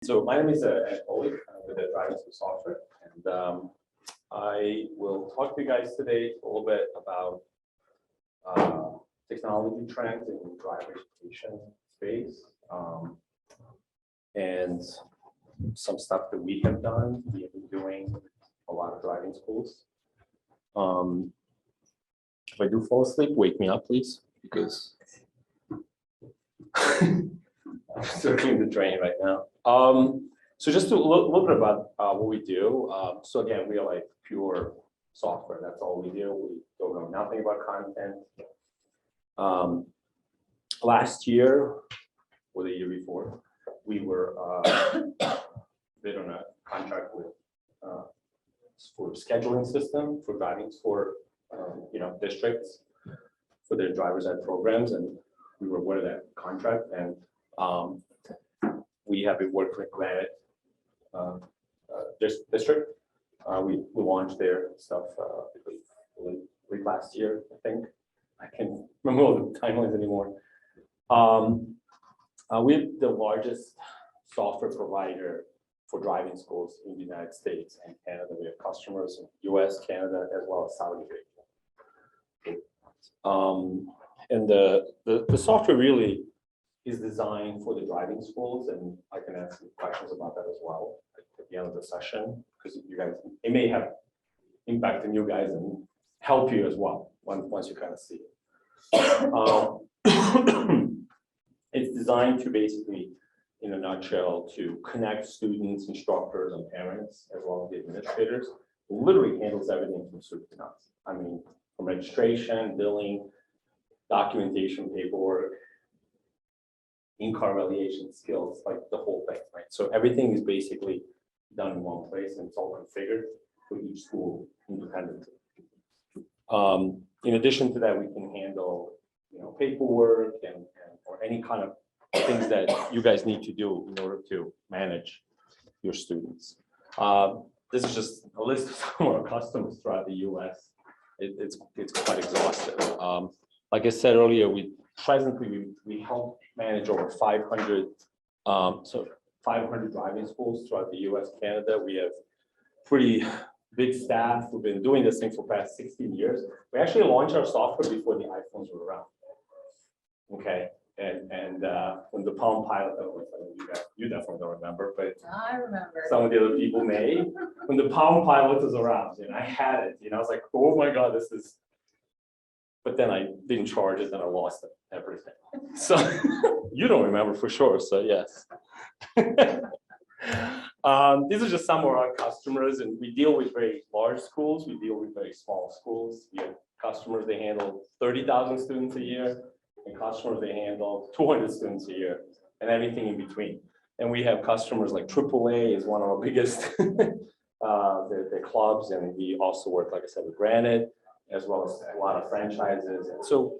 So my name is Ed Foley with the Driving School Software, and I will talk to you guys today a little bit about technology trends in the driver education space, and some stuff that we have done. We have been doing a lot of driving schools. If I do fall asleep, wake me up, please, because I'm circling the drain right now. So just a little bit about what we do. So again, we are like pure software. That's all we do. We don't know nothing about content. Last year or the year before, we were bid on a contract with for scheduling system for driving for districts for their driver's ed programs, and we were awarded that contract, and we have been working with Granite district. We launched their stuff late last year, I think. I can't remember all the timelines anymore. We're the largest software provider for driving schools in the United States and Canada. We have customers in US, Canada, as well as Saudi Arabia. And the software really is designed for the driving schools, and I can ask some questions about that as well at the end of the session, because you guys, it may have impact on you guys and help you as well once you kind of see it. It's designed to basically, in a nutshell, to connect students, instructors, and parents, as well as the administrators. It literally handles everything from soup to nuts. I mean, from registration, billing, documentation, paperwork, in-car valuation skills, like the whole thing, right? So everything is basically done in one place, and it's all configured for each school independently. In addition to that, we can handle, paperwork and or any kind of things that you guys need to do in order to manage your students. This is just a list of some of our customers throughout the U.S. It's quite exhaustive. Like I said earlier, we help manage over 500 driving schools throughout the U.S., Canada. We have pretty big staff. We've been doing this thing for the past 16 years. We actually launched our software before the iPhones were around. Okay, and when the Palm Pilot, you definitely don't remember, but I remember. Some of the other people may. When the Palm Pilot was around, and I had it, I was like, oh my God, this is. But then I didn't charge it, and I lost everything. So you don't remember for sure. So yes. These are just some of our customers, and we deal with very large schools. We deal with very small schools. We have customers, they handle 30,000 students a year, and customers, they handle 200 students a year, and everything in between. And we have customers like AAA is one of our biggest the clubs, and we also work, like I said, with Granite, as well as a lot of franchises. And so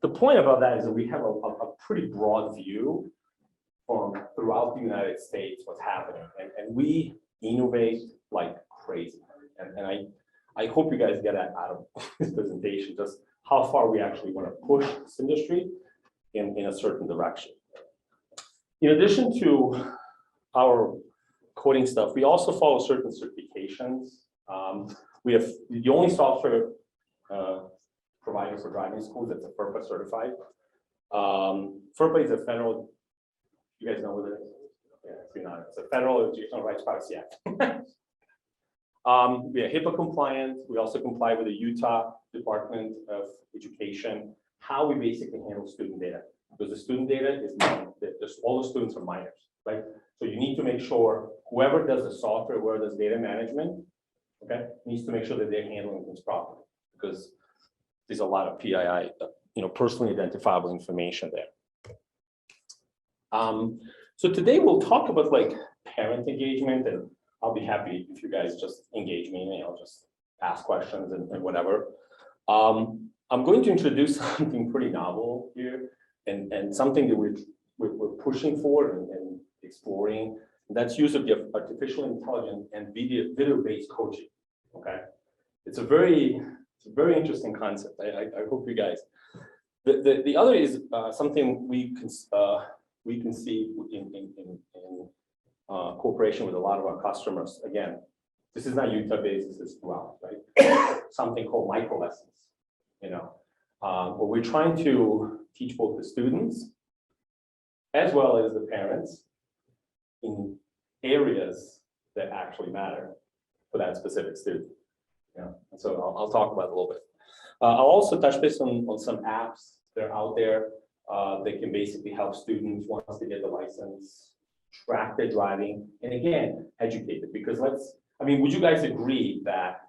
the point about that is that we have a pretty broad view from throughout the United States what's happening, and we innovate like crazy. And I hope you guys get that out of this presentation, just how far we actually want to push this industry in a certain direction. In addition to our coding stuff, we also follow certain certifications. We have the only software provider for driving schools that's a FERPA certified. FERPA is a federal. You guys know what it is? Yeah, it's a Federal Educational Rights Privacy Act. We are HIPAA compliant. We also comply with the Utah Department of Education. How we basically handle student data, because the student data is all the students are minors, right? So you need to make sure whoever does the software, whoever does data management, okay, needs to make sure that they're handling things properly, because there's a lot of PII, personally identifiable information there. So today we'll talk about like parent engagement, and I'll be happy if you guys just engage me, and I'll just ask questions and whatever. I'm going to introduce something pretty novel here, and something that we're pushing for and exploring. And that's use of the artificial intelligence and video-based coaching. Okay, it's a very interesting concept. I hope you guys. The other is something we we can see in cooperation with a lot of our customers, again, this is not Utah-based, this is throughout, right? Something called micro lessons, where we're trying to teach both the students as well as the parents in areas that actually matter for that specific student. And so I'll talk about it a little bit. I'll also touch base on some apps that are out there that can basically help students once they get the license, track their driving, and again, educate them. Because would you guys agree that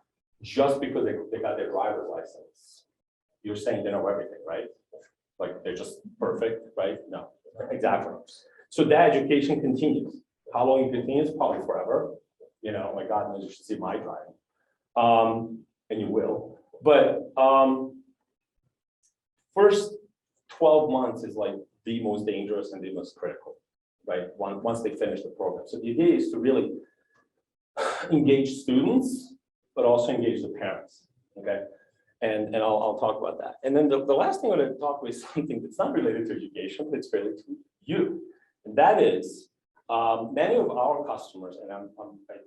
just because they got their driver's license, you're saying they know everything, right? Like they're just perfect, right? No, exactly. So that education continues. How long it continues? Probably forever. My God, you should see my driving. And you will. But first 12 months is like the most dangerous and the most critical, right? Once they finish the program. So the idea is to really engage students, but also engage the parents, okay? And I'll talk about that. And then the last thing I'm going to talk about is something that's not related to education, but it's related to you. And that is, many of our customers, and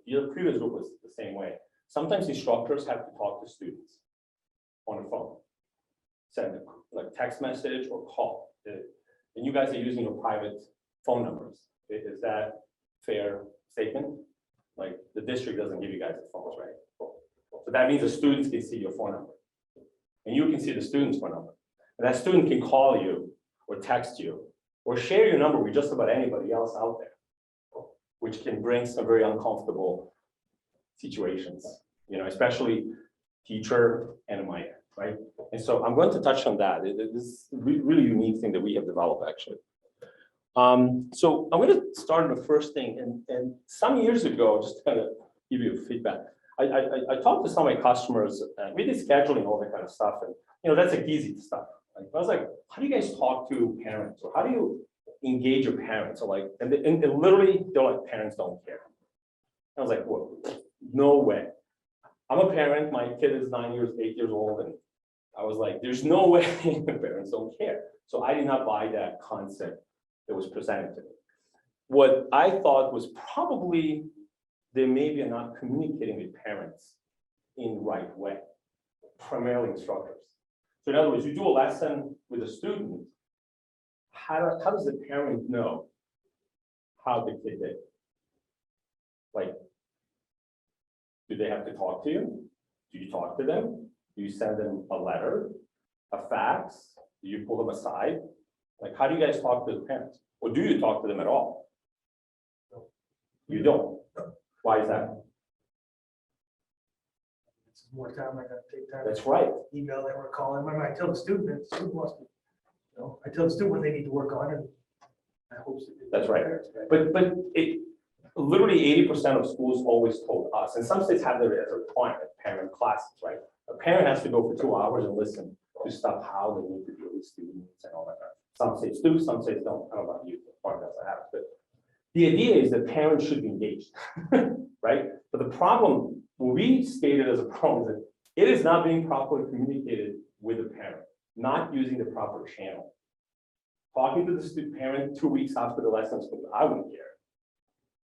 the previous group was the same way, sometimes instructors have to talk to students on the phone, send like text message or call. And you guys are using your private phone numbers. Is that fair statement? Like the district doesn't give you guys the phones, right? So that means the students can see your phone number. And you can see the student's phone number. And that student can call you or text you or share your number with just about anybody else out there, which can bring some very uncomfortable situations, especially teacher and a minor, right? And so I'm going to touch on that. This is a really unique thing that we have developed, actually. So I'm going to start on the first thing. And some years ago, just to kind of give you feedback, I talked to some of my customers, and we did scheduling, all that kind of stuff. And, that's like easy stuff. Like, I was like, how do you guys talk to parents? Or how do you engage your parents? Or like, and literally, they're like, parents don't care. I was like, whoa, no way. I'm a parent, my kid is 8 years old, and I was like, there's no way parents don't care. So I did not buy that concept that was presented to me. What I thought was probably they maybe are not communicating with parents in the right way, primarily instructors. So in other words, you do a lesson with a student, how does the parent know how the kid did? Like, do they have to talk to you? Do you talk to them? Do you send them a letter, a fax? Do you pull them aside? Like, how do you guys talk to the parents? Or do you talk to them at all? You don't. Why is that? It's more time I got to take time. That's right. Email that we're calling. When I tell the student, the student wants to, I tell the student what they need to work on, and I hope that's right. But it literally 80% of schools always told us, and some states have that as a requirement, parent classes, right? A parent has to go for 2 hours and listen to stuff how they need to deal with students and all that. Some states do, some states don't. I don't know about you, part doesn't have it, but the idea is that parents should be engaged, right? But the problem, what we stated as a problem, is that it is not being properly communicated with the parent, not using the proper channel. Talking to the parent 2 weeks after the lesson, I wouldn't care,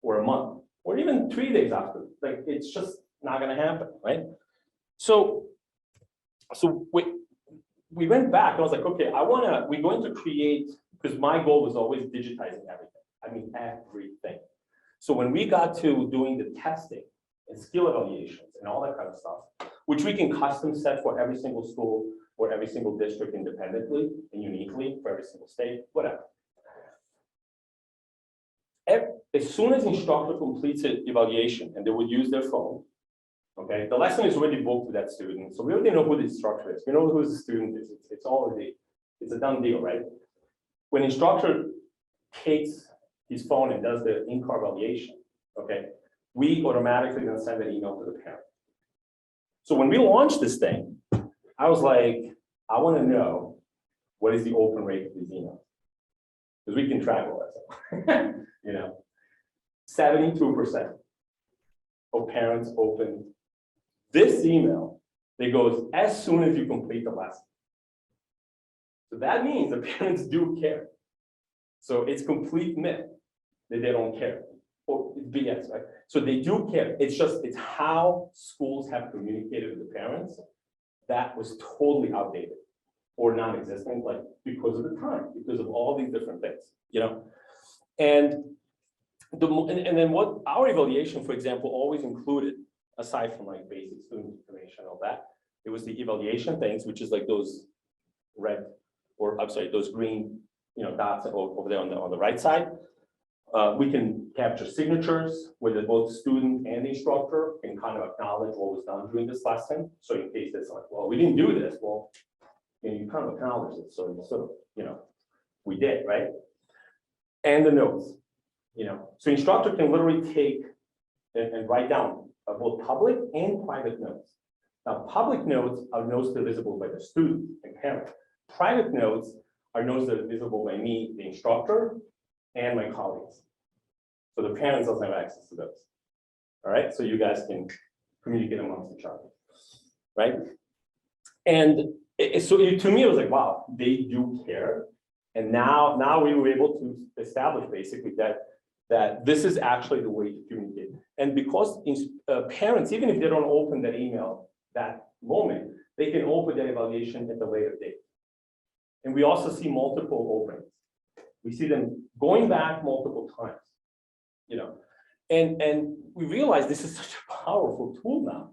or a month, or even 3 days after. Like, it's just not going to happen, right? So we went back. I was like, okay, we're going to create, because my goal was always digitizing everything. I mean, everything. So when we got to doing the testing and skill evaluations and all that kind of stuff, which we can custom set for every single school or every single district independently and uniquely for every single state, whatever. As soon as instructor completes an evaluation and they would use their phone, okay, the lesson is already booked with that student. So we already know who the instructor is. We know who the student is. It's a done deal, right? When instructor takes his phone and does the in-car evaluation, okay, we automatically gonna send an email to the parent. So when we launched this thing, I was like, I want to know what is the open rate of these emails, because we can track all that stuff. 72% of parents open this email that goes as soon as you complete the lesson. So that means the parents do care. So it's complete myth that they don't care, or it's BS, right? So they do care. It's how schools have communicated with the parents that was totally outdated or non-existent, like because of the time, because of all these different things, you know? And then what our evaluation, for example, always included, aside from like basic student information and all that, it was the evaluation things, which is like those red, or I'm sorry, those green, you know, dots over there on the right side. We can capture signatures where both student and instructor can kind of acknowledge what was done during this lesson. So in case it's like, well, we didn't do this, well, you kind of acknowledge it. So you sort of, you know, we did, right? And the notes, you know. So instructor can literally take and write down both public and private notes. Now, public notes are notes that are visible by the student and parent. Private notes are notes that are visible by me, the instructor, and my colleagues. So the parents also have access to those. All right, so you guys can communicate amongst each other, right? And so to me, it was like, wow, they do care. And now we were able to establish basically that this is actually the way to communicate. And because parents, even if they don't open that email that moment, they can open that evaluation at the later date. And we also see multiple openings. We see them going back multiple times, you know, and we realize this is such a powerful tool now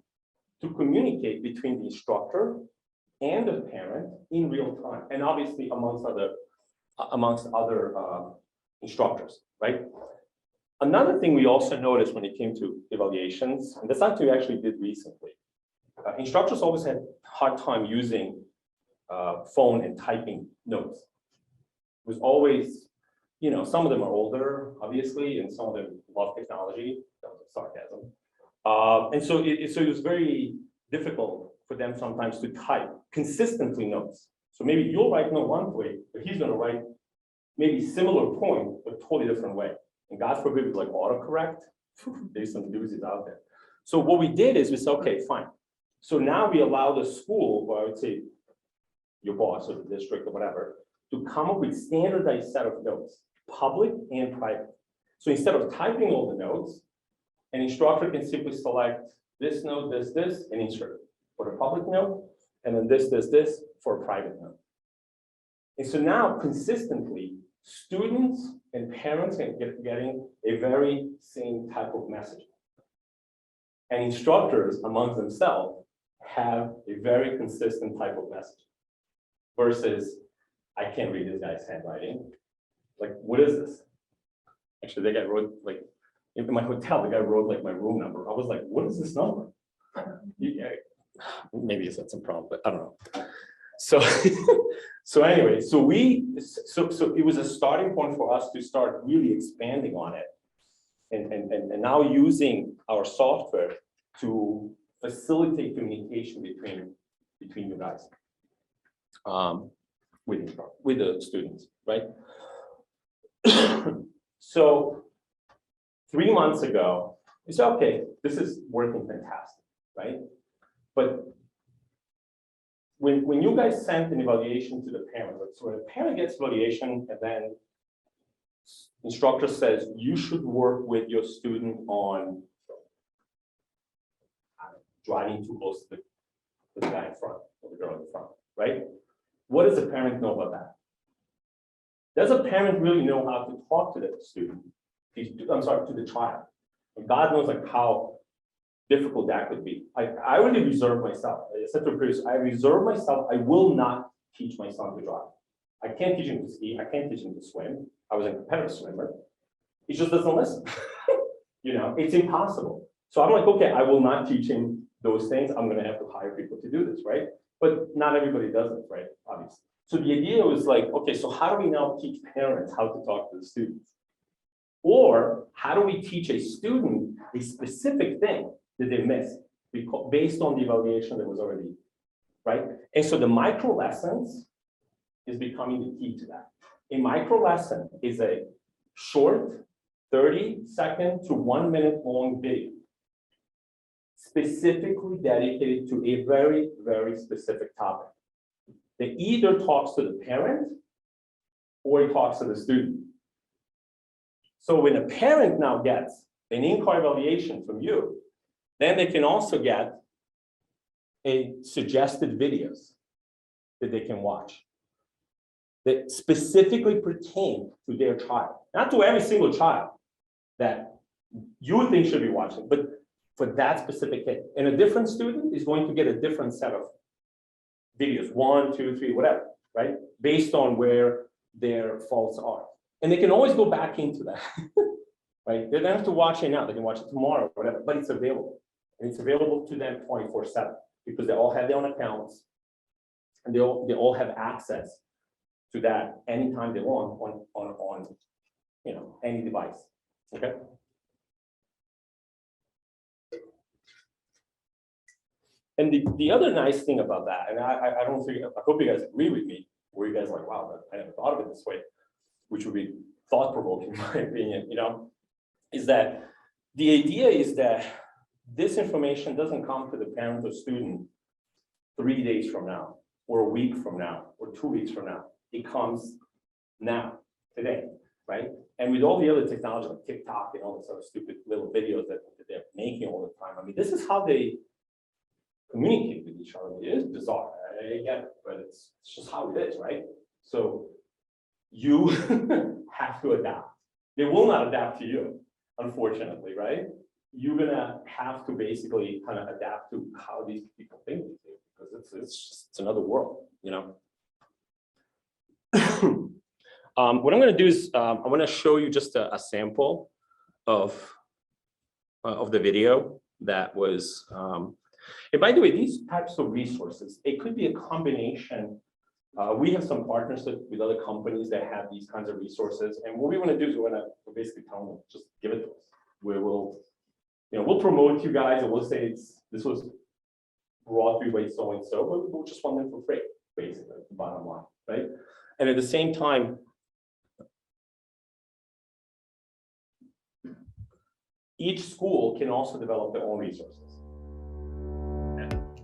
to communicate between the instructor and the parent in real time, and obviously amongst other instructors, right? Another thing we also noticed when it came to evaluations, and that's something we actually did recently, instructors always had a hard time using phone and typing notes. It was always, you know, some of them are older, obviously, and some of them love technology. That was sarcasm. And so it was very difficult for them sometimes to type consistently notes. So maybe you'll write note one way, but he's going to write maybe similar point, but totally different way. And God forbid, it's like autocorrect. There's some doozies out there. So what we did is we said, okay, fine. So now we allow the school, or I would say your boss or the district or whatever, to come up with standardized set of notes, public and private. So instead of typing all the notes, an instructor can simply select this note, this, and insert it for the public note, and then this for a private note. And so now consistently, students and parents are getting a very same type of message. And instructors amongst themselves have a very consistent type of message. Versus, I can't read this guy's handwriting. Like, what is this? Actually, the guy wrote, like, in my hotel, the guy wrote like my room number. I was like, what is this number? Yeah, maybe it's had some problem, but I don't know. So, so anyway, so it was a starting point for us to start really expanding on it, and now using our software to facilitate communication between you guys, with the students, right? So 3 months ago, we said, okay, this is working fantastic, right? But when you guys sent an evaluation to the parent, so when a parent gets evaluation and then instructor says you should work with your student on driving too close to the guy in front or the girl in front, right? What does the parent know about that? Does a parent really know how to talk to the student? I'm sorry, to the child. And God knows like how difficult that could be. I really reserve myself. I said to Chris, I reserve myself. I will not teach my son to drive. I can't teach him to ski. I can't teach him to swim. I was a competitive swimmer. He just doesn't listen. You know, it's impossible. So I'm like, okay, I will not teach him those things. I'm going to have to hire people to do this, right? But not everybody does it, right? Obviously. So the idea was like, okay, so how do we now teach parents how to talk to the students? Or how do we teach a student a specific thing that they missed based on the evaluation that was already, right? And so the micro lessons is becoming the key to that. A micro lesson is a short 30-second to 1 minute long video specifically dedicated to a very, very specific topic that either talks to the parent or it talks to the student. So when a parent now gets an in-car evaluation from you, then they can also get a suggested videos that they can watch that specifically pertain to their child, not to every single child that you think should be watching, but for that specific kid. And a different student is going to get a different set of videos, 1, 2, 3, whatever, right? Based on where their faults are. And they can always go back into that, right? They don't have to watch it now, they can watch it tomorrow or whatever, but it's available. And it's available to them 24/7 because they all have their own accounts and they all have access to that anytime they want on any device, okay? And the other nice thing about that, and I don't think, I hope you guys agree with me, where you guys are like, wow, I never thought of it this way, which would be thought-provoking in my opinion, is that the idea is that this information doesn't come to the parent or student 3 days from now, or a week from now, or 2 weeks from now. It comes now, today, right? And with all the other technology like TikTok and all this other stupid little videos that they're making all the time, I mean, this is how they communicate with each other. It is bizarre, I get it, but it's just how it is, right? So you have to adapt. They will not adapt to you, unfortunately, right? You're gonna have to basically kind of adapt to how these people think, because it's another world, What I'm going to do is I'm going to show you just a sample of the video that was. And by the way, these types of resources, it could be a combination. We have some partnerships with other companies that have these kinds of resources, and what we want to do is we're basically tell them, just give it to us. We'll promote you guys, and we'll say this was brought to you by so and so, but we'll just want them for free, basically, the bottom line, right? And at the same time, each school can also develop their own resources.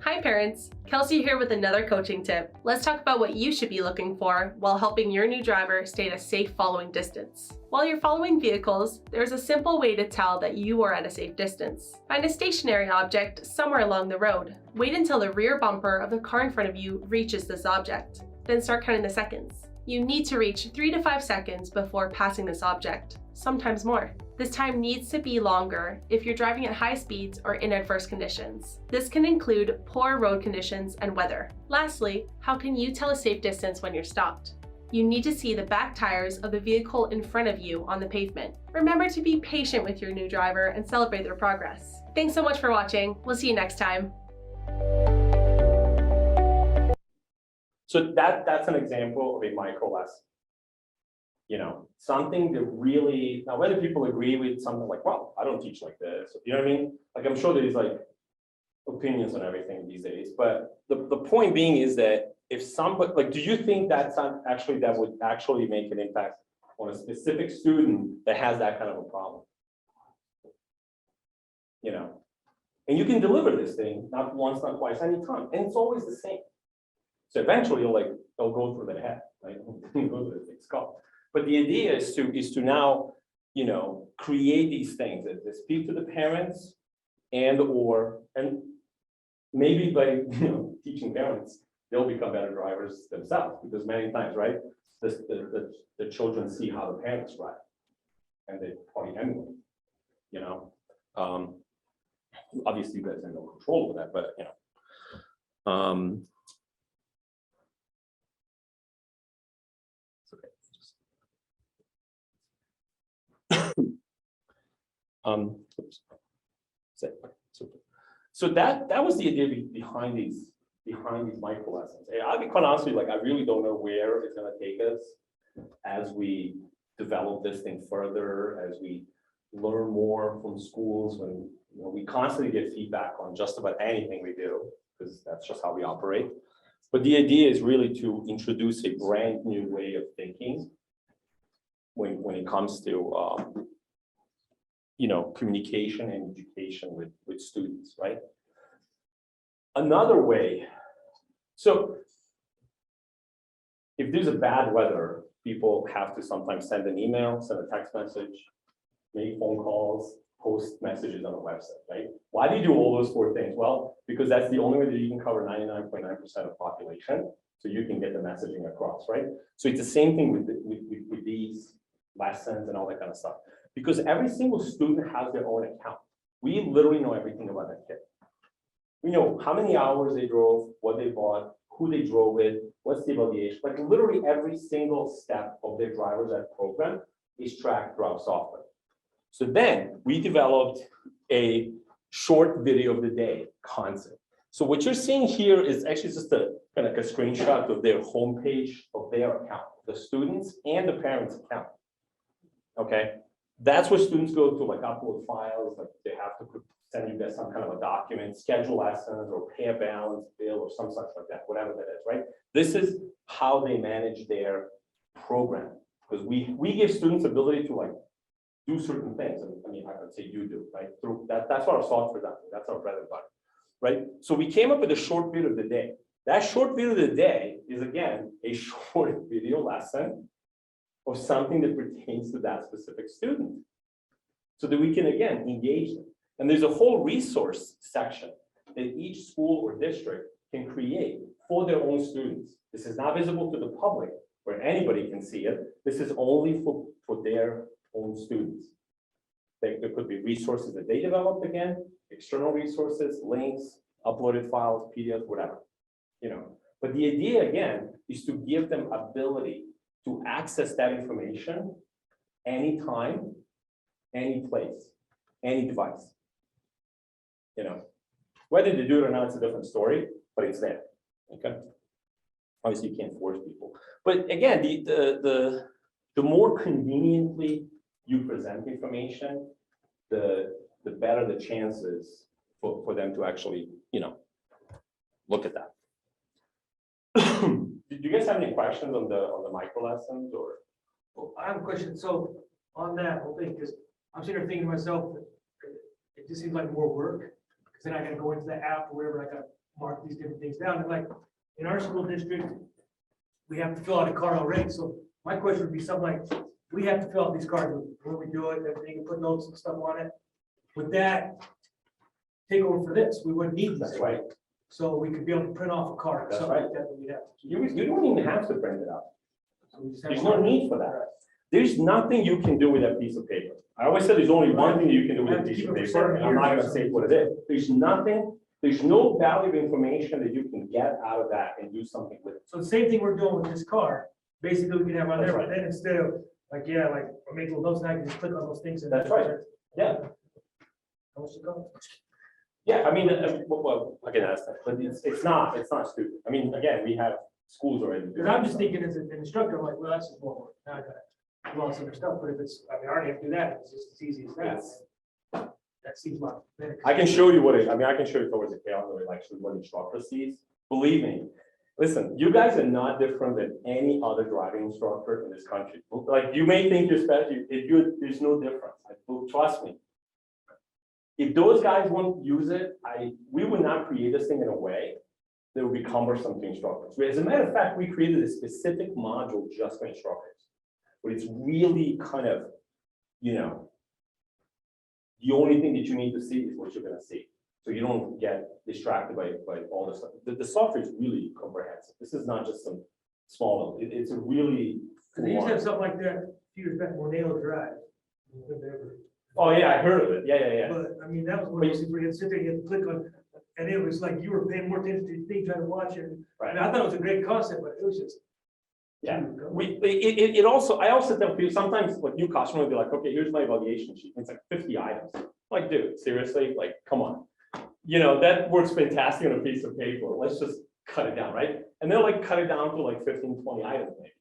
Hi parents, Kelsey here with another coaching tip. Let's talk about what you should be looking for while helping your new driver stay at a safe following distance. While you're following vehicles, there's a simple way to tell that you are at a safe distance. Find a stationary object somewhere along the road. Wait until the rear bumper of the car in front of you reaches this object. Then start counting the seconds. You need to reach 3 to 5 seconds before passing this object, sometimes more. This time needs to be longer if you're driving at high speeds or in adverse conditions. This can include poor road conditions and weather. Lastly, how can you tell a safe distance when you're stopped? You need to see the back tires of the vehicle in front of you on the pavement. Remember to be patient with your new driver and celebrate their progress. Thanks so much for watching. We'll see you next time. So that's an example of a micro lesson. Something that really, now whether people agree with something like, well, I don't teach like this, you know what I mean? Like, I'm sure there's like opinions on everything these days, but the point being is that if somebody, like, do you think that would actually make an impact on a specific student that has that kind of a problem? And you can deliver this thing, not once, not twice, anytime, and it's always the same. So eventually they'll go through their head, right? Go to the skull. But the idea is to now, create these things that speak to the parents and maybe by teaching parents, they'll become better drivers themselves, because many times, right, the children see how the parents drive and they probably emulate, obviously you guys have no control over that, but oops. So that was the idea behind these micro lessons. And I'll be quite honest with you, like, I really don't know where it's going to take us as we develop this thing further, as we learn more from schools. When we constantly get feedback on just about anything we do, because that's just how we operate. But the idea is really to introduce a brand new way of thinking when it comes to communication and education with students, right? Another way, so if there's a bad weather, people have to sometimes send an email, send a text message, make phone calls, post messages on the website, right? Why do you do all those 4 things? Well, because that's the only way that you can cover 99.9% of the population, so you can get the messaging across, right? So it's the same thing with these lessons and all that kind of stuff. Because every single student has their own account. We literally know everything about that kid. We know how many hours they drove, what they bought, who they drove with, what's the evaluation. Like literally every single step of their driver's ed program is tracked throughout software. So then we developed a short video of the day concept. So what you're seeing here is actually just a kind of like a screenshot of their homepage of their account, the students and the parents' account. Okay, that's where students go to like upload files, like they have to send you guys some kind of a document, schedule lessons or pay a balance bill or some such like that, whatever that is, right? This is how they manage their program, because we give students ability to like do certain things. I mean, I would say you do, right? Through that, that's what our software does. That's our bread and butter, right? So we came up with a short video of the day. That short video of the day is again a short video lesson of something that pertains to that specific student, so that we can again engage them. And there's a whole resource section that each school or district can create for their own students. This is not visible to the public where anybody can see it. This is only for their own students. There could be resources that they developed again, external resources, links, uploaded files, PDFs, whatever, you know. But the idea again is to give them ability to access that information anytime, any place, any device. You know, whether they do it or not, it's a different story, but it's there. Okay. Obviously, you can't force people. But again, the more conveniently you present information, the better the chances for them to actually, you know, look at that. Do you guys have any questions on the micro lessons or? Well, I have a question. So on that whole thing, because I'm sitting there thinking to myself, that it just seems like more work. Because then I gotta go into the app or wherever, I gotta mark these different things down. And like in our school district, we have to fill out a card already. So my question would be something like, we have to fill out these cards when we do it, everything, put notes and stuff on it. Would that take over for this? We wouldn't need this. That's right. So we could be able to print off a card, That's something right. like that we'd have. You don't even have to print it out. So we just have There's one. no need for that. There's nothing you can do with that piece of paper. I always said there's only one thing you can do with a piece of paper, and I'm not gonna say what it is. There's nothing, there's no valuable information that you can get out of that and do something with it. So the same thing we're doing with this card, basically we can have on there, That's but then instead of like, yeah, like, or make little notes, now I can just click on those things. And That's right. Yeah. How much it go? Yeah, I mean, well, I can ask that, but it's not stupid. I mean, again, we have schools already. Because I'm just thinking as an instructor, I'm like, well, that's just more work. Now I gotta do all this other stuff, but if it's, I mean, I already have to do that, it's just as easy as that. Yes. That seems like. I can show you what it, I mean, I can show you towards the calendar, actually what instructor sees. Believe me, listen, you guys are not different than any other driving instructor in this country. Like, you may think you're special, there's no difference. Trust me. If those guys won't use it, we would not create this thing in a way that would be cumbersome to instructors. As a matter of fact, we created a specific module just for instructors. But it's really kind of, you know, the only thing that you need to see is what you're gonna see. So you don't get distracted by all this stuff. The software is really comprehensive. This is not just some small, it's a really. They used to have something like that a few years back, Moneo Drive. Oh, yeah, I heard of it. Yeah. But I mean, that was one of those things where you had to sit there, you had to click on, and it was like you were paying more attention to the thing, trying to watch it. I mean, I thought it was a great concept, but it was just. Yeah, it also, I also tell people sometimes like new customer will be like, okay, here's my evaluation sheet. It's like 50 items. Like, dude, seriously, like, come on. You know, that works fantastic on a piece of paper. Let's just cut it down, right? And they'll like cut it down to like 15, 20 items, maybe,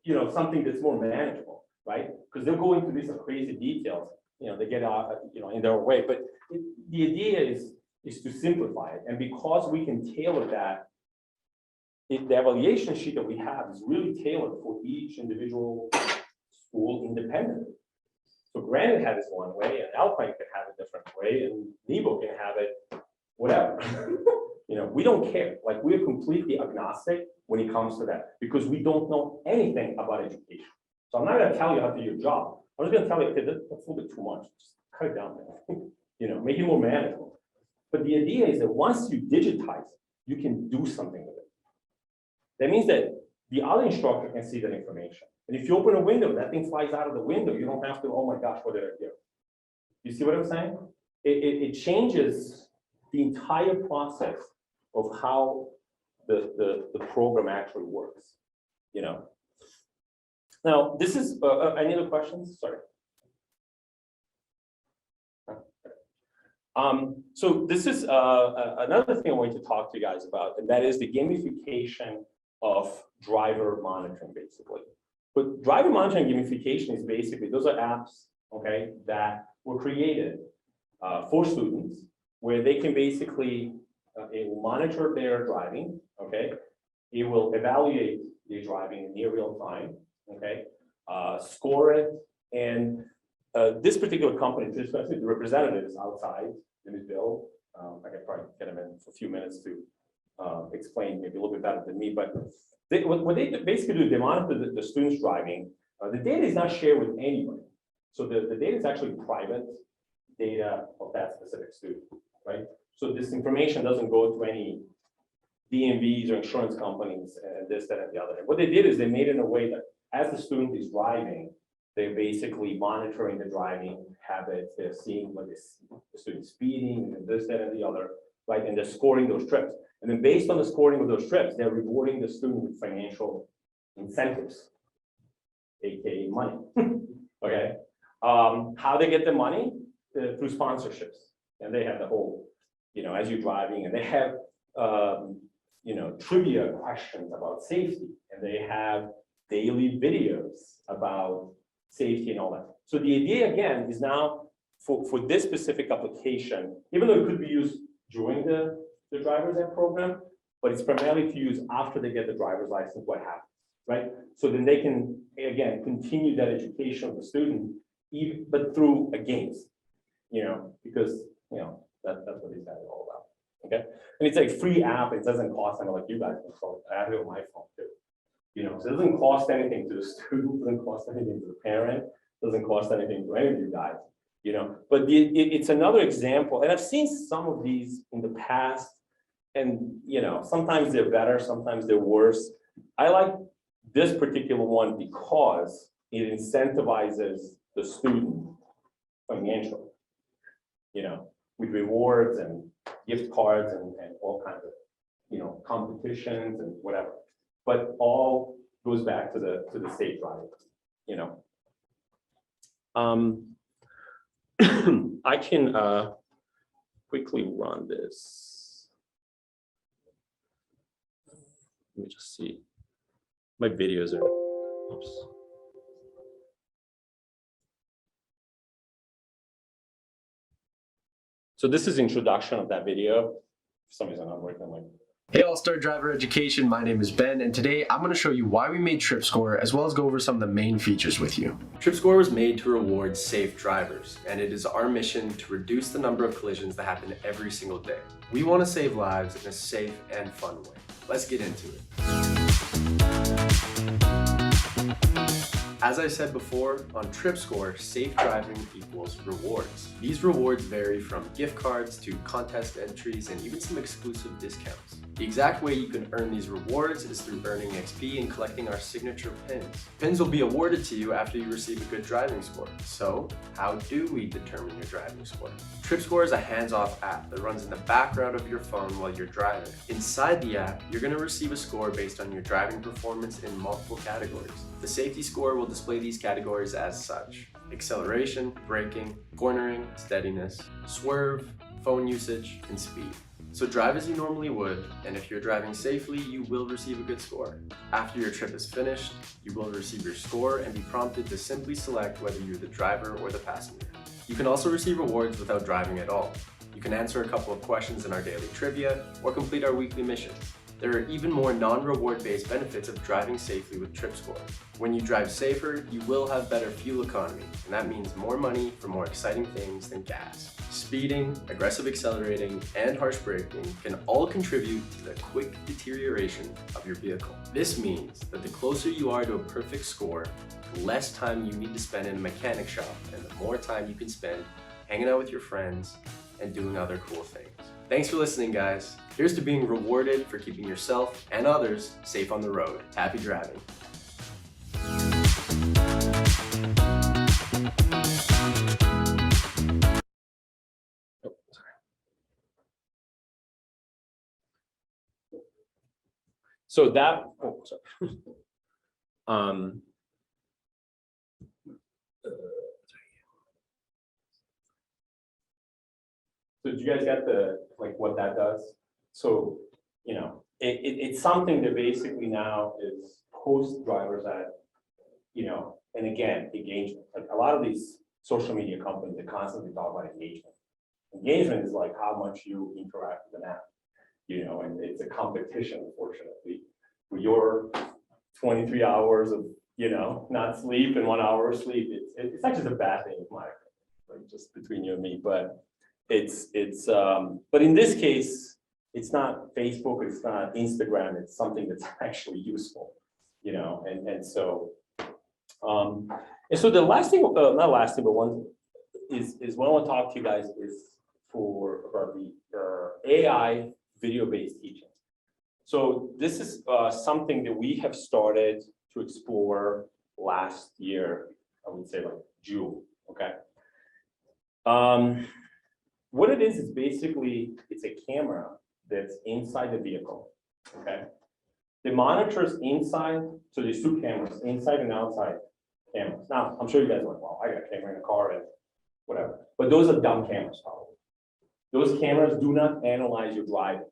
you know, something that's more manageable, right? Because they'll go into these crazy details, you know, they get out, you know, in their way. But the idea is to simplify it. And because we can tailor that, the evaluation sheet that we have is really tailored for each individual school independently. So Granite had this one way, and Alpine can have a different way, and Nebo can have it, whatever. You know, we don't care. Like, we're completely agnostic when it comes to that, because we don't know anything about education. So I'm not going to tell you how to do your job. I'm just gonna tell you, okay, that's a little bit too much, just cut it down there. Make it more manageable. But the idea is that once you digitize it, you can do something with it. That means that the other instructor can see that information. And if you open a window, that thing flies out of the window. You don't have to, oh my gosh, what did I do? You see what I'm saying? It changes the entire process of how the program actually works. Now, this is, any other questions? Sorry. So this is another thing I wanted to talk to you guys about, and that is the gamification of driver monitoring, basically. But driver monitoring gamification is basically, those are apps, okay, that were created for students, where they can basically, it will monitor their driving, okay? It will evaluate their driving in near real time, okay? Score it, and this particular company, the representative is outside in his bill. I could probably get him in for a few minutes to explain maybe a little bit better than me, but what they basically do, they monitor the students driving. The data is not shared with anybody. So the data is actually private data of that specific student, right? So this information doesn't go to any DMVs or insurance companies and this, that, and the other. And what they did is they made it in a way that as the student is driving, they're basically monitoring the driving habits. They're seeing what the student speeding and this, that, and the other, right? And they're scoring those trips. And then based on the scoring of those trips, they're rewarding the student with financial incentives, AKA money, okay? How they get the money? Through sponsorships. And they have the whole, as you're driving, and they have, trivia questions about safety, and they have daily videos about safety and all that. So the idea, again, is now for this specific application, even though it could be used during the driver's ed program, but it's primarily to use after they get the driver's license, what happens, right? So then they can, again, continue that education of the student, but through a games, because, that's what these guys are all about, okay? And it's like free app, it doesn't cost anything, like you guys can install it. I have it on my phone too. So it doesn't cost anything to the student, doesn't cost anything to the parent, doesn't cost anything to any of you guys, but it's another example. And I've seen some of these in the past, and sometimes they're better, sometimes they're worse. I like this particular one because it incentivizes the student financially, with rewards and gift cards and all kinds of, competitions and whatever. But all goes back to the safe driving, I can quickly run this. Let me just see. My videos are, oops. So this is introduction of that video. For some reason I'm working on my. Hey All-Star Driver Education, my name is Ben, and today I'm going to show you why we made TripScore, as well as go over some of the main features with you. TripScore was made to reward safe drivers, and it is our mission to reduce the number of collisions that happen every single day. We want to save lives in a safe and fun way. Let's get into it. As I said before, on TripScore, safe driving equals rewards. These rewards vary from gift cards to contest entries and even some exclusive discounts. The exact way you can earn these rewards is through earning XP and collecting our signature pins. Pins will be awarded to you after you receive a good driving score. So, how do we determine your driving score? TripScore is a hands-off app that runs in the background of your phone while you're driving. Inside the app, you're going to receive a score based on your driving performance in multiple categories. The safety score will display these categories as such: acceleration, braking, cornering, steadiness, swerve, phone usage, and speed. So drive as you normally would, and if you're driving safely, you will receive a good score. After your trip is finished, you will receive your score and be prompted to simply select whether you're the driver or the passenger. You can also receive rewards without driving at all. You can answer a couple of questions in our daily trivia or complete our weekly mission. There are even more non-reward based benefits of driving safely with TripScore. When you drive safer, you will have better fuel economy, and that means more money for more exciting things than gas. Speeding, aggressive accelerating, and harsh braking can all contribute to the quick deterioration of your vehicle. This means that the closer you are to a perfect score, the less time you need to spend in a mechanic shop, and the more time you can spend hanging out with your friends and doing other cool things. Thanks for listening, guys. Here's to being rewarded for keeping yourself and others safe on the road. Happy driving. So that, oh, sorry. So do you guys get what that does? So, it's something that basically now is post drivers at, and again, engagement. Like a lot of these social media companies, they constantly talk about engagement. Engagement is like how much you interact with an app, and it's a competition, unfortunately. For your 23 hours of, not sleep and 1 hour of sleep, it's not just a bad thing, in my opinion, like just between you and me, but but in this case, it's not Facebook, it's not Instagram, it's something that's actually useful, and so the last thing, not last thing, but one is what I want to talk to you guys is about the AI video-based teaching. So this is something that we have started to explore last year, I would say like June, okay? What it is basically, it's a camera that's inside the vehicle, okay? The monitors inside, so there's two cameras, inside and outside cameras. Now, I'm sure you guys are like, well, I got a camera in a car and whatever, but those are dumb cameras probably. Those cameras do not analyze your driving,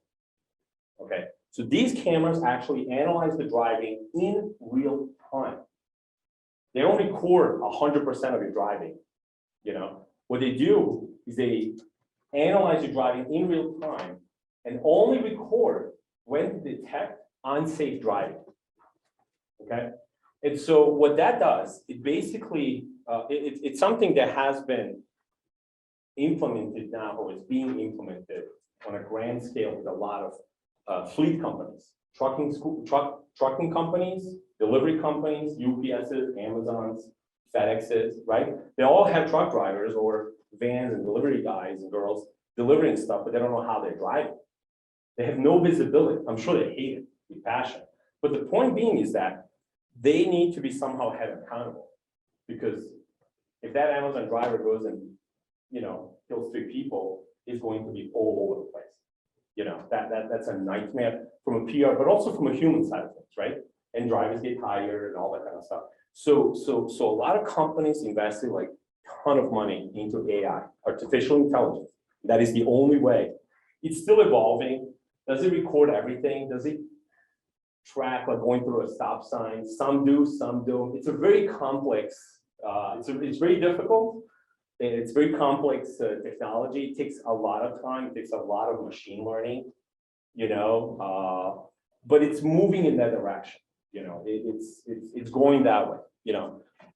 okay? So these cameras actually analyze the driving in real time. They don't record 100% of your driving, What they do is they analyze your driving in real time and only record when to detect unsafe driving, okay? And so what that does, it basically, it's something that has been implemented now, or is being implemented on a grand scale with a lot of fleet companies, trucking companies, delivery companies, UPSs, Amazons, FedExes, right? They all have truck drivers or vans and delivery guys and girls delivering stuff, but they don't know how they're driving. They have no visibility. I'm sure they hate it with passion. But the point being is that they need to be somehow held accountable, because if that Amazon driver goes and, kills 3 people, it's going to be all over the place. That's a nightmare from a PR, but also from a human side of things, right? And drivers get tired and all that kind of stuff. So a lot of companies invested like a ton of money into AI, artificial intelligence. That is the only way. It's still evolving. Does it record everything? Does it track like going through a stop sign? Some do, some don't. It's a very complex, it's very difficult. It's very complex technology. It takes a lot of time. It takes a lot of machine learning, but it's moving in that direction. It's going that way,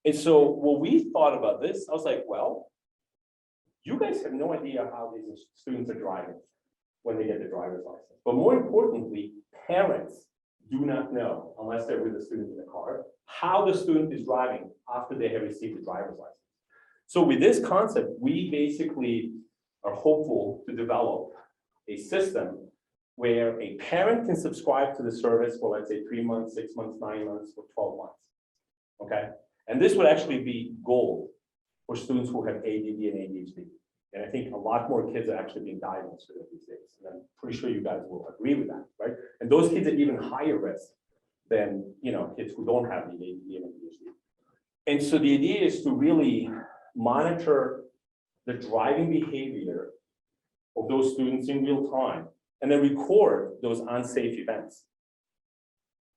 And so when we thought about this, I was like, well, you guys have no idea how these students are driving when they get their driver's license. But more importantly, parents do not know, unless they're with the student in the car, how the student is driving after they have received the driver's license. So with this concept, we basically are hopeful to develop a system where a parent can subscribe to the service for, let's say, 3 months, 6 months, 9 months, or 12 months, okay? And this would actually be gold for students who have ADD and ADHD. And I think a lot more kids are actually being diagnosed with it these days. And I'm pretty sure you guys will agree with that, right? And those kids are even higher risk than, kids who don't have the ADD and ADHD. And so the idea is to really monitor the driving behavior of those students in real time, and then record those unsafe events.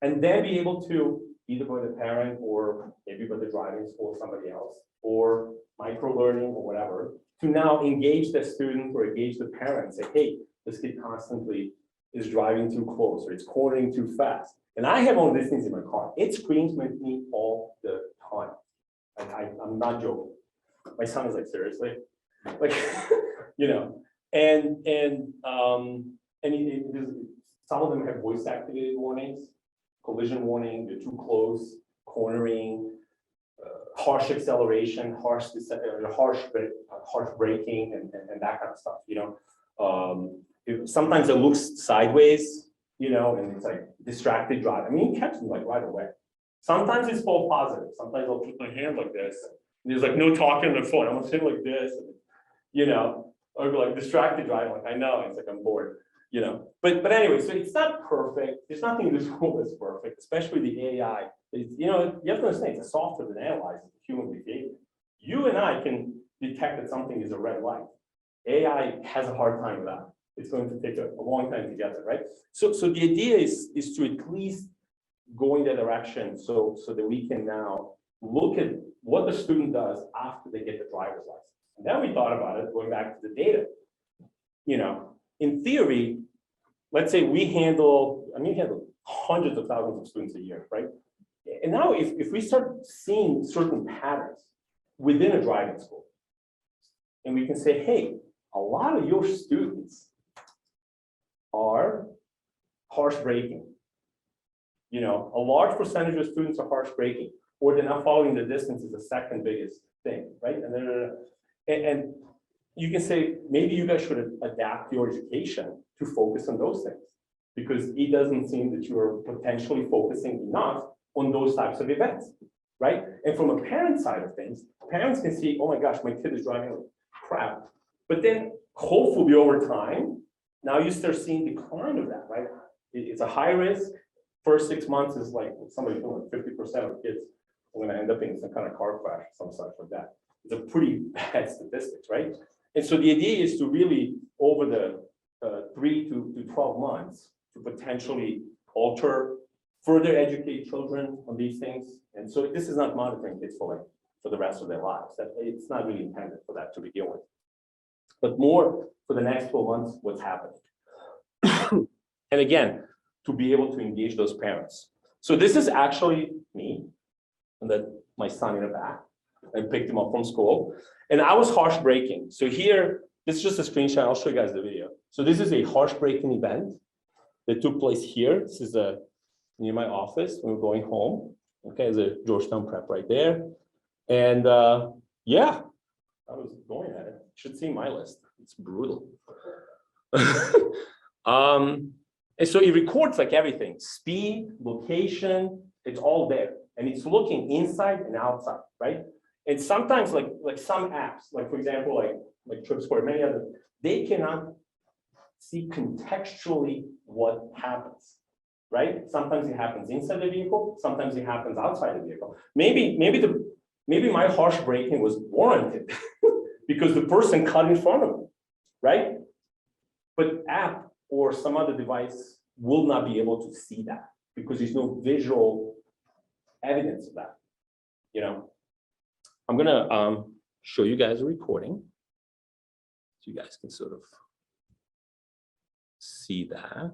And then be able to, either by the parent or maybe by the driving school or somebody else, or micro-learning or whatever, to now engage the student or engage the parent, say, hey, this kid constantly is driving too close or it's cornering too fast. And I have one of these things in my car. It screams with me all the time. I'm not joking. My son is like, seriously? Like, you know, and some of them have voice activated warnings, collision warning, you're too close, cornering, harsh acceleration, harsh braking, and that kind of stuff, you know. Sometimes it looks sideways, you know, and it's like distracted drive. I mean, it catches me like right away. Sometimes it's false positive. Sometimes I'll keep my hand like this. And there's like no talking on the phone. I'm gonna sit like this, and, you know, or like distracted driving. Like I know, it's like I'm bored, you know. But anyway, so it's not perfect. There's nothing in this world that's perfect, especially the AI. You know, you have to understand it's a software that analyzes human behavior. You and I can detect that something is a red light. AI has a hard time with that. It's going to take a long time to get there, right? So the idea is to at least go in that direction so that we can now look at what the student does after they get the driver's license. And then we thought about it, going back to the data. You know, in theory, let's say we handle hundreds of thousands of students a year, right? And now if we start seeing certain patterns within a driving school, and we can say, hey, a lot of your students are harsh braking. You know, a large percentage of students are harsh braking, or they're not following the distance is the second biggest thing, right? And you can say, maybe you guys should adapt your education to focus on those things, because it doesn't seem that you're potentially focusing enough on those types of events, right? And from a parent side of things, parents can see, oh my gosh, my kid is driving like crap. But then hopefully over time, now you start seeing decline of that, right? It's a high risk. First 6 months is like somebody told me 50% of kids are going to end up in some kind of car crash, some such like that. It's a pretty bad statistics, right? And so the idea is to really, over the 3 to 12 months, to potentially alter, further educate children on these things. And so this is not monitoring kids for the rest of their lives. That it's not really intended for that to begin with. But more for the next 12 months, what's happening. And again, to be able to engage those parents. So this is actually me, and then my son in the back. I picked him up from school, and I was harsh braking. So here, this is just a screenshot. I'll show you guys the video. So this is a harsh braking event that took place here. This is near my office when we're going home. Okay, there's a Georgetown prep right there. And yeah, I was going at it. You should see my list. It's brutal. And so it records like everything, speed, location, it's all there. And it's looking inside and outside, right? And sometimes like some apps, like for example, like TripScore, many others, they cannot see contextually what happens, right? Sometimes it happens inside the vehicle, sometimes it happens outside the vehicle. Maybe my harsh braking was warranted because the person cut in front of me, right? But app or some other device will not be able to see that because there's no visual evidence of that, you know. I'm gonna show you guys a recording so you guys can sort of see that.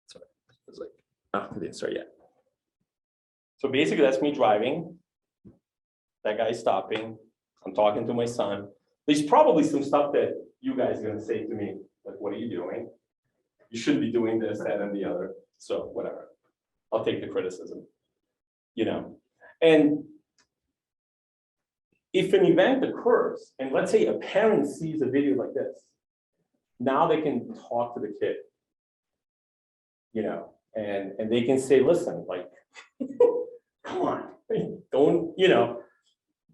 Sorry, it's like, oh, I didn't start yet. So basically that's me driving. That guy's stopping. I'm talking to my son. There's probably some stuff that you guys are gonna say to me, like, what are you doing? You shouldn't be doing this, that, and the other. So whatever. I'll take the criticism, you know. And if an event occurs, and let's say a parent sees a video like this, now they can talk to the kid, you know, and they can say, listen, like, come on, don't, you know,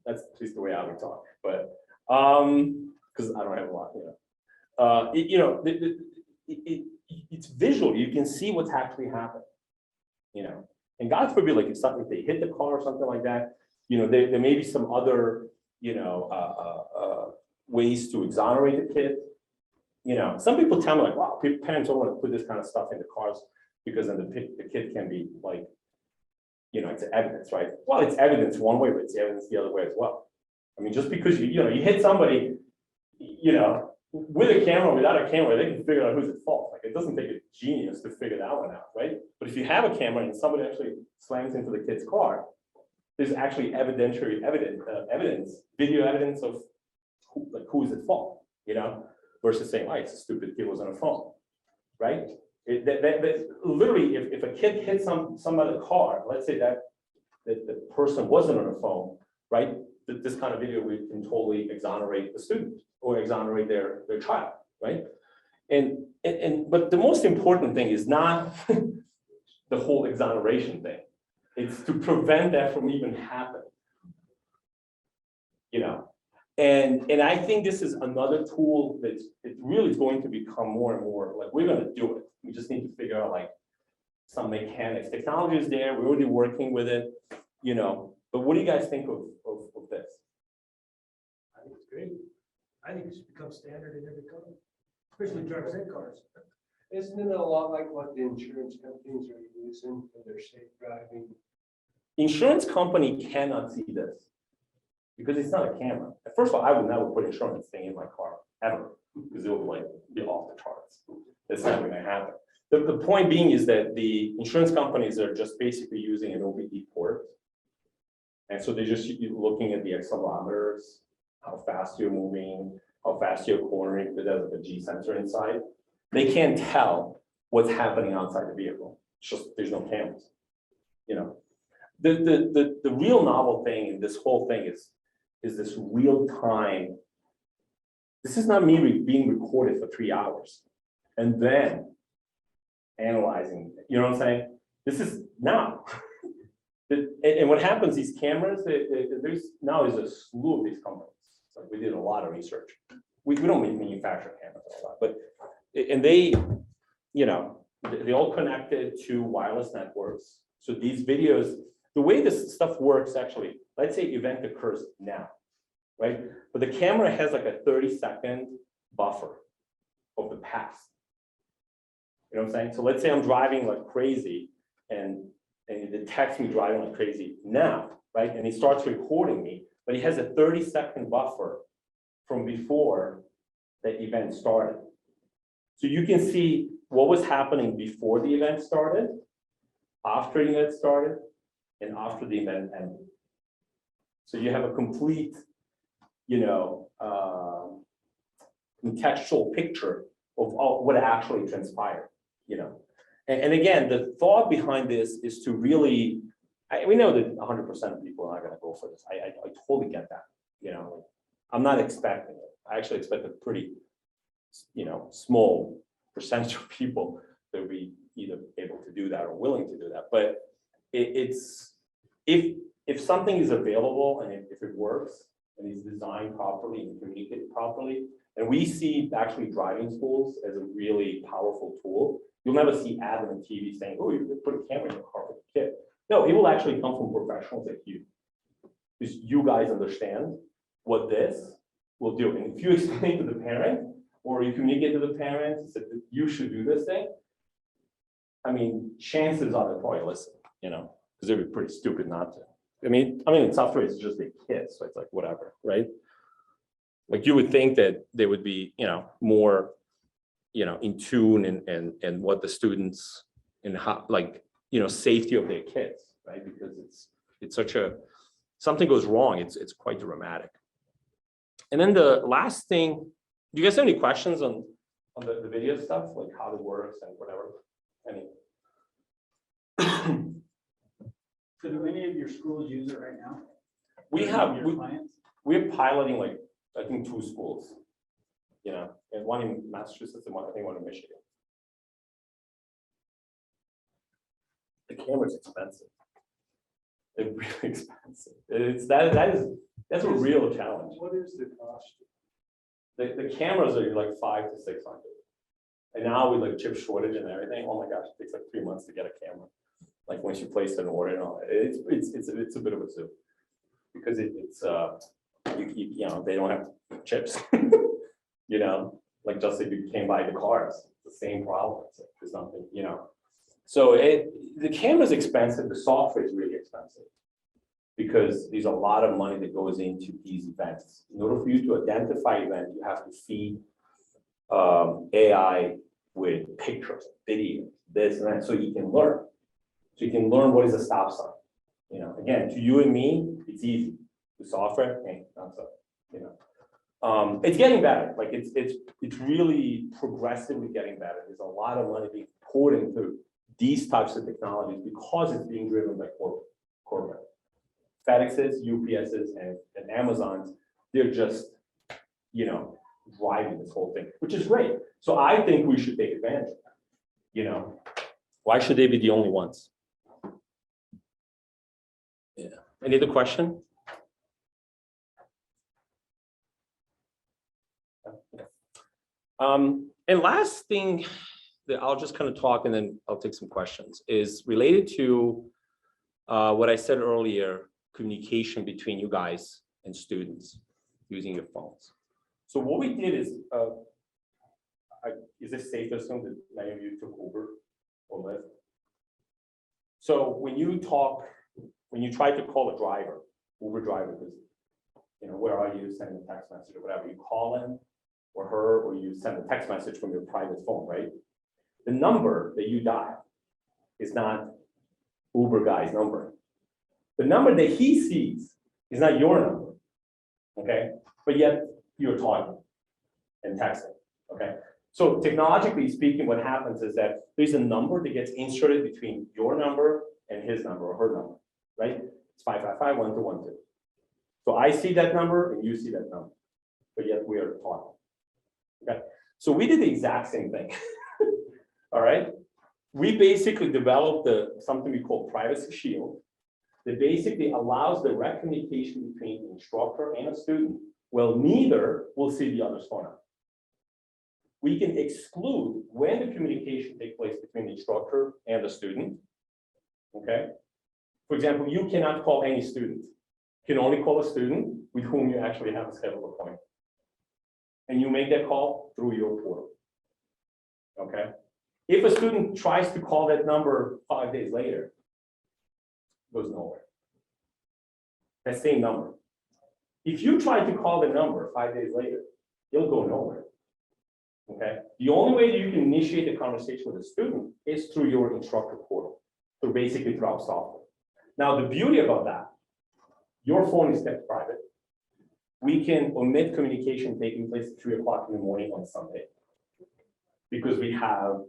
that's at least the way I would talk, but because I don't have a lot, you know, it's visual. You can see what's actually happening, you know. And God forbid, like if they hit the car or something like that, you know, there may be some other, you know, ways to exonerate the kid. You know, some people tell me like, wow, parents don't want to put this kind of stuff in the cars because then the kid can be like it's evidence, right? Well, it's evidence one way, but it's evidence the other way as well. I mean, just because you hit somebody, with a camera, without a camera, they can figure out who's at fault. Like, it doesn't take a genius to figure that one out, right? But if you have a camera and somebody actually slams into the kid's car, there's actually evidence, video evidence of who's at fault, versus saying, oh, it's a stupid kid was on a phone, right? Literally, if a kid hits some other car, let's say that the person wasn't on a phone, right? This kind of video, we can totally exonerate the student or exonerate their child, right? But the most important thing is not the whole exoneration thing. It's to prevent that from even happening. And I think this is another tool that it really is going to become more and more like we're going to do it. We just need to figure out like some mechanics. Technology is there. We're already working with it. But what do you guys think of this? I think it's great. I think it should become standard in every car, especially driver's ed cars. Isn't it a lot like what the insurance companies are using for their safe driving? Insurance company cannot see this because it's not a camera. First of all, I would never put insurance thing in my car ever because it would be off the charts. That's not going to happen. The point being is that the insurance companies are just basically using an OBD port. And so they're just looking at the accelerometers, how fast you're moving, how fast you're cornering, because there's a G sensor inside. They can't tell what's happening outside the vehicle. It's just there's no cameras. The real novel thing in this whole thing is this real time. This is not me being recorded for 3 hours and then analyzing. You know what I'm saying? This is now. And what happens? These cameras. There's a slew of these companies. Like we did a lot of research. We don't manufacture cameras and all that, but and they all connected to wireless networks. So these videos, the way this stuff works, actually, let's say event occurs now, right? But the camera has like a 30-second buffer of the past. You know what I'm saying? So let's say I'm driving like crazy and it detects me driving like crazy now, right? And he starts recording me, but he has a 30-second buffer from before the event started. So you can see what was happening before the event started, after the event started, and after the event ended. So you have a complete, contextual picture of what actually transpired, And again, the thought behind this is to really, we know that 100% of people are not going to go for this. I totally get that. I'm not expecting it. I actually expect a pretty, small percentage of people that will be either able to do that or willing to do that. But it's if something is available and if it works and is designed properly and communicated properly, and we see actually driving schools as a really powerful tool. You'll never see ads on TV saying, "Oh, you could put a camera in your car for the kid." No, it will actually come from professionals like you, because you guys understand what this will do. And if you explain to the parent or you communicate to the parents that you should do this thing, I mean, chances are they'll probably listen, because they'd be pretty stupid not to. I mean, in South Korea, it's just a kid, so it's like whatever, right? Like you would think that they would be, more, in tune and what the students and how, safety of their kids, right? Because it's such something goes wrong, it's quite dramatic. And then the last thing, do you guys have any questions on the video stuff, like how it works and whatever? So do any of your schools use it right now? We're piloting I think 2 schools, and one in Massachusetts and I think one in Michigan. The camera's expensive. It's really expensive. That's a real challenge. What is the cost? The cameras are like $500 to $600, and now with chip shortage and everything, oh my gosh, it takes 3 months to get a camera. Like once you place an order and all, it's a bit of a zoo, because they don't have chips. Just if you came by the cars, it's the same problem. There's nothing, So the camera's expensive, the software is really expensive. Because there's a lot of money that goes into these events. In order for you to identify events, you have to feed AI with pictures, video, this and that, so you can learn. So you can learn what is a stop sign. You know, again, to you and me, it's easy. The software, not so. You know, it's getting better. Like it's really progressively getting better. There's a lot of money being poured into these types of technologies because it's being driven by corporate. FedExes, UPSs, and Amazons, they're just, you know, driving this whole thing, which is great. So I think we should take advantage of that. You know, why should they be the only ones? Yeah. Any other question? And last thing that I'll just kind of talk and then I'll take some questions is related to what I said earlier, communication between you guys and students using your phones. So what we did is it safe to assume that many of you took Uber or Lyft? So when you try to call a driver, Uber driver, because, you know, where are you, sending a text message or whatever, you call him or her, or you send a text message from your private phone, right? The number that you dial is not Uber guy's number. The number that he sees is not your number, okay? But yet you're talking and texting, okay? So technologically speaking, what happens is that there's a number that gets inserted between your number and his number or her number, right? It's 555-1212. So I see that number and you see that number, but yet we are talking, okay? So we did the exact same thing, all right? We basically developed something we call Privacy Shield that basically allows direct communication between the instructor and a student. Well, neither will see the other's phone number. We can exclude when the communication takes place between the instructor and the student, okay? For example, you cannot call any student. You can only call a student with whom you actually have a scheduled appointment. And you make that call through your portal, okay? If a student tries to call that number 5 days later, it goes nowhere. That same number. If you try to call the number 5 days later, it'll go nowhere. Okay. The only way that you can initiate the conversation with a student is through your instructor portal, so basically through our software. Now, the beauty about that, your phone is kept private. We can omit communication taking place at 3 o'clock in the morning on Sunday, because we have,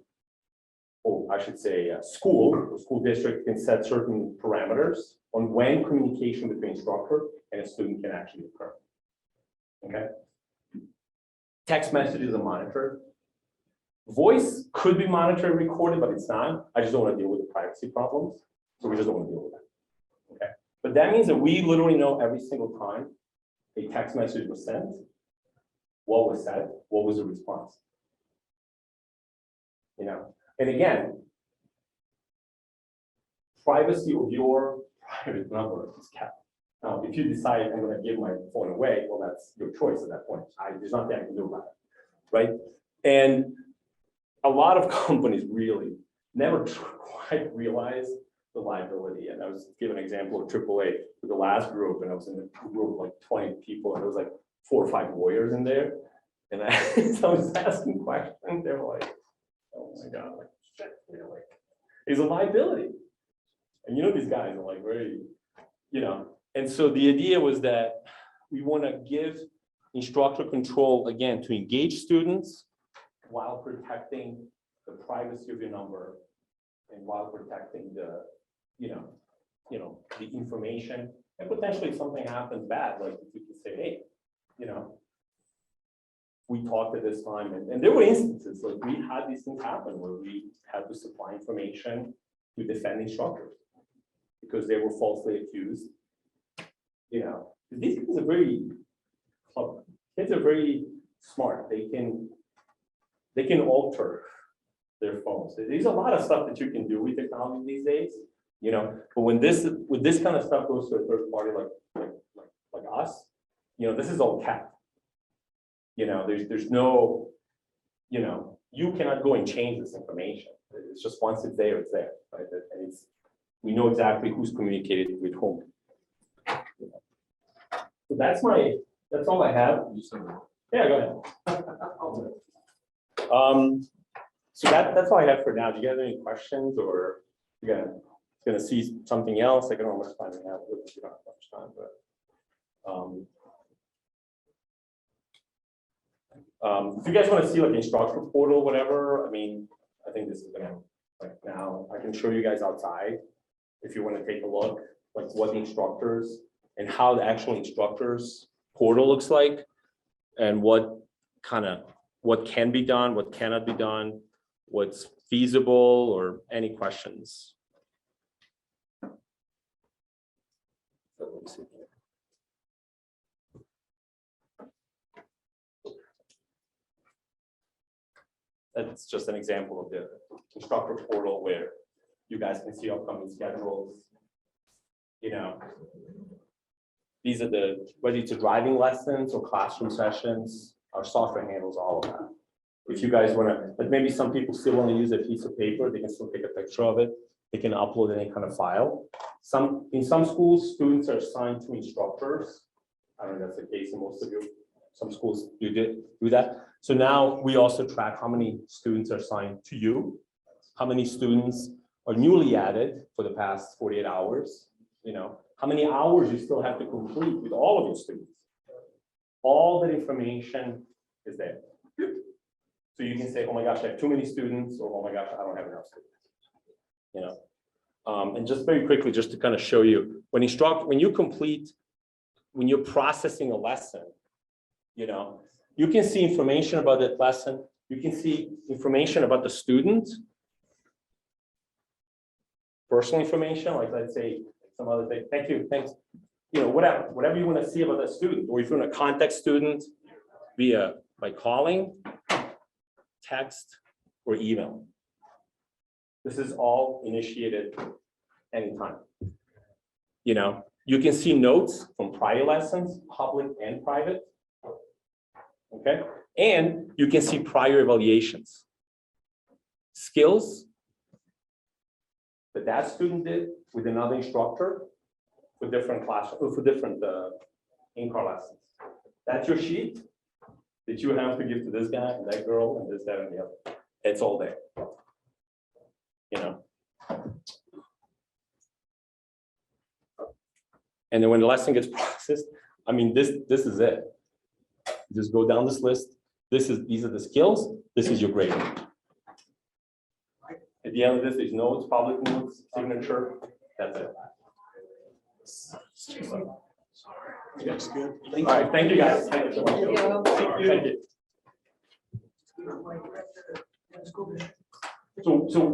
school district can set certain parameters on when communication between instructor and a student can actually occur. Okay. Text messages are monitored. Voice could be monitored and recorded, but it's not. I just don't want to deal with the privacy problems. So we just don't want to deal with that. Okay. But that means that we literally know every single time a text message was sent, what was said, what was the response. You know, and again, privacy of your private number is kept. Now, if you decide I'm going to give my phone away, well, that's your choice at that point. There's nothing I can do about it, right? And a lot of companies really never quite realize the liability. And I was giving an example of AAA with the last group, and I was in a group of like 20 people, and there was like 4 or 5 lawyers in there. And so I was asking questions. They were like, "Oh my God, like shit, you know, like it's a liability." And you know, these guys are like very, you know. And so the idea was that we want to give instructor control, again, to engage students while protecting the privacy of your number and while protecting the, the information. And potentially if something happens bad, like if you can say, hey, you know, we talked at this time, and there were instances, like we had these things happen where we had to supply information to defend instructors because they were falsely accused. You know, these kids are very clever. Kids are very smart. They can alter their phones. There's a lot of stuff that you can do with technology these days. You know, but when this kind of stuff goes to a third party like us, you know, this is all kept. You know, there's no, you know, you cannot go and change this information. It's just once it's there, right? And we know exactly who's communicated with whom. So that's all I have. Yeah, go ahead. So that's all I have for now. Do you guys have any questions, or you're gonna see something else? I can almost find it out. We don't have much time, but if you guys want to see like Instructor Portal, whatever, I mean, I think this is gonna, like, now I can show you guys outside if you want to take a look, like what the instructors and how the actual instructors portal looks like, and what can be done, what cannot be done, what's feasible, or any questions. So let me see. That's just an example of the Instructor Portal where you guys can see upcoming schedules. You know, these are whether it's a driving lessons or classroom sessions, our software handles all of that. If you guys want to, but maybe some people still want to use a piece of paper, they can still take a picture of it. They can upload any kind of file. In some schools, students are assigned to instructors. I don't know if that's the case in most of you. Some schools do that. So now we also track how many students are assigned to you, how many students are newly added for the past 48 hours, you know, how many hours you still have to complete with all of your students. All that information is there. So you can say, oh my gosh, I have too many students, or oh my gosh, I don't have enough students. You know, and just very quickly, just to kind of show you, when you're processing a lesson, you know, you can see information about that lesson. You can see information about the student, personal information, like let's say some other thing. Thank you, thanks. You know, whatever you want to see about that student, or if you want to contact student by calling, text, or email. This is all initiated anytime. You know, you can see notes from prior lessons, public and private. Okay, and you can see prior evaluations, skills that student did with another instructor for different classes, for different in-car lessons. That's your sheet that you have to give to this guy and that girl and this, that, and the other. It's all there. You know. And then when the lesson gets processed, I mean, this is it. Just go down this list. These are the skills. This is your grade. At the end of this, there's notes, public notes, signature. That's it. That's good. All right, thank you guys. Thank you so much. Thank you.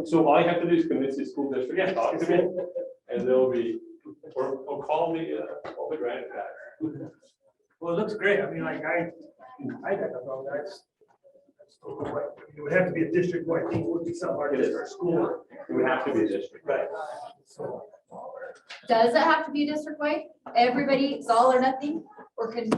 So all I have to do is convince the school district, yeah, talk to me, and they'll be, or call the grant guys. Well, it looks great. I mean, like I got no problem. It would have to be a district-wide thing. It would be something hard to our school. It would have to be a district. Right. So. Does it have to be district-wide? Everybody, it's all or nothing, or can?